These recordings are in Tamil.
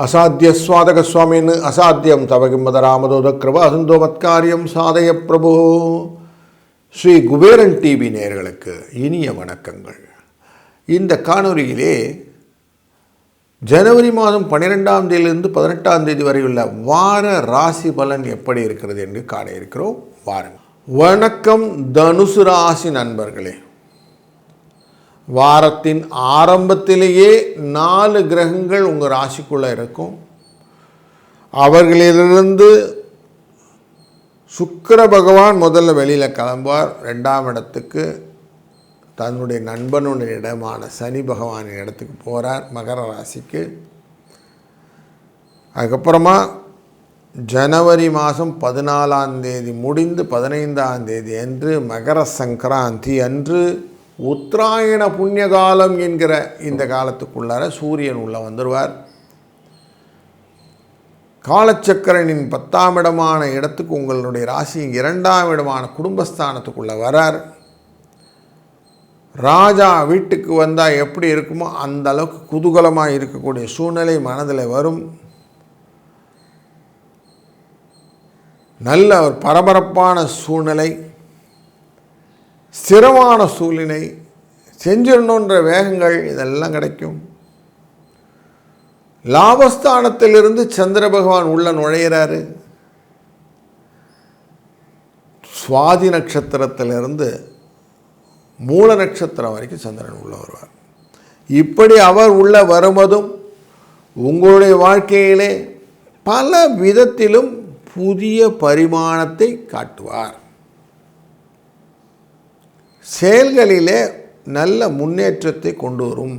அசாத்தியஸ்வாதக சுவாமின்னு அசாத்தியம் தவகிம்மத ராமதோத கிருப அசந்தோ மத்காரியம் சாதய பிரபு. ஸ்ரீ குபேரன் டிவி நேயர்களுக்கு இனிய வணக்கங்கள். இந்த காணொலியிலே ஜனவரி மாதம் 12ஆம் தேதியிலிருந்து 18ஆம் தேதி வரை உள்ள வார ராசி பலன் எப்படி இருக்கிறது என்று காண இருக்கிறோம். வாருங்கள். வணக்கம் தனுசு ராசி நண்பர்களே. வாரத்தின் ஆரம்பத்திலேயே 4 கிரகங்கள் உங்கள் ராசிக்குள்ளே இருக்கும். அவர்களிலிருந்து சுக்கிர பகவான் முதல்ல வெளியில் கிளம்புவார். 2ஆம் இடத்துக்கு தன்னுடைய நண்பனுடைய இடமான சனி பகவானின் இடத்துக்கு போகிறார், மகர ராசிக்கு. அதுக்கப்புறமா ஜனவரி மாதம் 14ஆம் தேதி முடிந்து 15ஆம் தேதி அன்று மகர சங்கராந்தி அன்று உத்தராயண புண்ணியகாலம் என்கிற இந்த காலத்துக்குள்ளார சூரியன் உள்ள வந்துடுவார். காலச்சக்கரனின் 10ஆம் இடமான இடத்துக்கு உங்களுடைய ராசி 2ஆம் இடமான குடும்பஸ்தானத்துக்குள்ளே வரார். ராஜா வீட்டுக்கு வந்தால் எப்படி இருக்குமோ அந்த அளவுக்கு குதூகலமாக இருக்கக்கூடிய சூழ்நிலை மனதில் வரும். நல்ல ஒரு பரபரப்பான சூழ்நிலை, ஸ்திரமான சூழ்நிலை, செஞ்சிடணுன்ற வேகங்கள் இதெல்லாம் கிடைக்கும். லாபஸ்தானத்திலிருந்து சந்திர பகவான் உள்ள நுழையிறாரு. சுவாதி நட்சத்திரத்திலிருந்து மூல நட்சத்திரம் வரைக்கும் சந்திரன் உள்ள வருவார். இப்படி அவர் உள்ள வருவதும் உங்களுடைய வாழ்க்கையிலே பல விதத்திலும் புதிய பரிமாணத்தை காட்டுவார். செயல்களிலே நல்ல முன்னேற்றத்தை கொண்டு வரும்.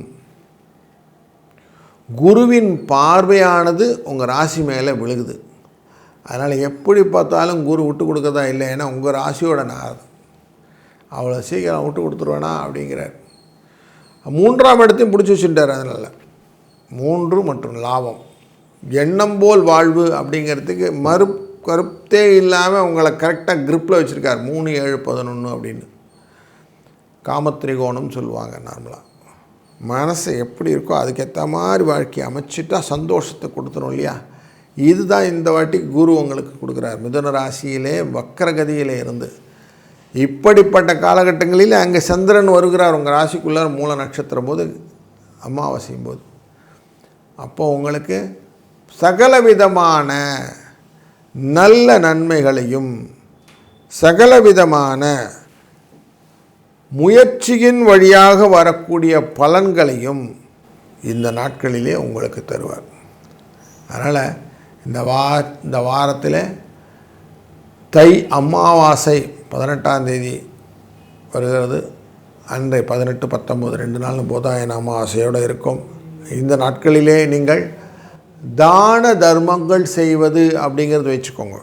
குருவின் பார்வையானது உங்கள் ராசி மேலே விழுகுது. அதனால் எப்படி பார்த்தாலும் குரு விட்டு கொடுக்கறதா இல்லை. ஏன்னா உங்கள் ராசியோட நான் அவ்வளோ சீக்கிரம் விட்டு கொடுத்துருவேனா அப்படிங்கிறார். 3ஆம் இடத்தையும் பிடிச்சி வச்சுட்டார். அதனால் 3 மற்றும் லாபம், எண்ணம் போல் வாழ்வு அப்படிங்கிறதுக்கு கருத்தே இல்லாமல் உங்களை கரெக்டாக கிரிப்பில் வச்சுருக்கார். 3, 7, 11 அப்படின்னு காமத்ரிகோணம் சொல்லுவாங்க. நார்மலாக மனசு எப்படி இருக்கோ அதுக்கேற்ற மாதிரி வாழ்க்கையை அமைச்சிட்டா சந்தோஷத்தை கொடுத்துரும் இல்லையா. இதுதான் இந்த வாட்டி குரு உங்களுக்கு கொடுக்குறார். மிதுன ராசியிலே வக்கரகதியிலே இருந்து இப்படிப்பட்ட காலகட்டங்களில் அங்கே சந்திரன் வருகிறார் உங்கள் ராசிக்குள்ளார் மூல நட்சத்திரம் போது, அமாவாசையும் போது. அப்போ உங்களுக்கு சகலவிதமான நல்ல நன்மைகளையும் சகலவிதமான முயற்சியின் வழியாக வரக்கூடிய பலன்களையும் இந்த நாட்களிலே உங்களுக்கு தருவார். அதனால் இந்த வாரத்தில் தை அமாவாசை 18ஆம் தேதி வருகிறது. அன்றை 18, 19 2 நாள் போதாயன அமாவாசையோடு இருக்கும். இந்த நாட்களிலே நீங்கள் தான தர்மங்கள் செய்வது அப்படிங்கிறது வச்சுக்கோங்க.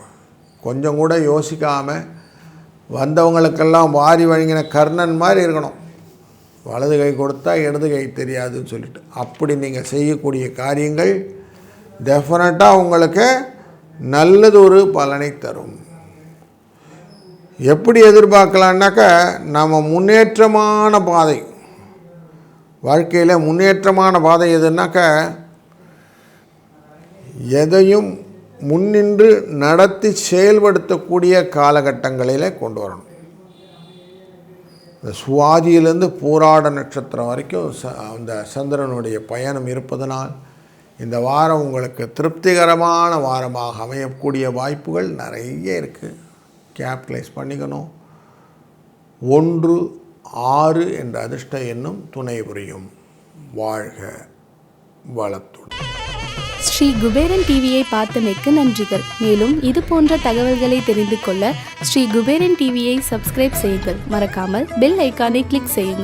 கொஞ்சம் கூட யோசிக்காமல் வந்தவங்களுக்கெல்லாம் வாரி வழங்கின கர்ணன் மாதிரி இருக்கணும். வலது கை கொடுத்தா இடது கை தெரியாதுன்னு சொல்லிட்டு அப்படி நீங்கள் செய்யக்கூடிய காரியங்கள் டெஃபினட்டாக உங்களுக்கு நல்லது ஒரு பலனை தரும். எப்படி எதிர்பார்க்கலான்னாக்கா, நம்ம முன்னேற்றமான பாதை, வாழ்க்கையில் முன்னேற்றமான பாதை எதுனாக்கா, எதையும் முன்னின்று நடத்தி செயல்படுத்தக்கூடிய காலகட்டங்களில் கொண்டு வரணும். இந்த சுவாதியிலேருந்து பூராட நட்சத்திரம் வரைக்கும் அந்த சந்திரனுடைய பயணம் இருப்பதனால் இந்த வாரம் உங்களுக்கு திருப்திகரமான வாரமாக அமையக்கூடிய வாய்ப்புகள் நிறைய இருக்குது. கேபிட்டலைஸ் பண்ணிக்கணும். 1, 6 என்ற அதிர்ஷ்ட எண்ணும் துணை புரியும். வாழ்க வளத்துடன். ஸ்ரீ குபேரன் டிவியை பார்த்தமைக்கு நன்றிகள். மேலும் இது போன்ற தகவல்களை தெரிந்து கொள்ள ஸ்ரீ குபேரன் டிவியை சப்ஸ்கிரைப் செய்யுங்கள். மறக்காமல் பெல் ஐக்கானை கிளிக் செய்யுங்கள்.